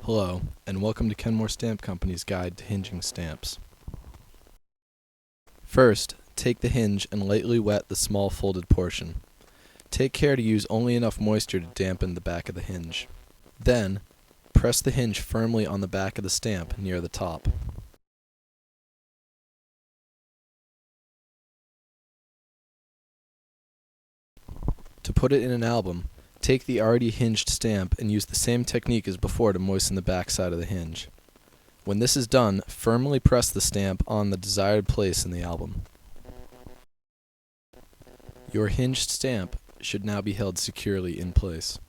Hello, and welcome to Kenmore Stamp Company's guide to hinging stamps. First, take the hinge and lightly wet the small folded portion. Take care to use only enough moisture to dampen the back of the hinge. Then, press the hinge firmly on the back of the stamp near the top. To put it in an album, take the already hinged stamp and use the same technique as before to moisten the back side of the hinge. When this is done, firmly press the stamp on the desired place in the album. Your hinged stamp should now be held securely in place.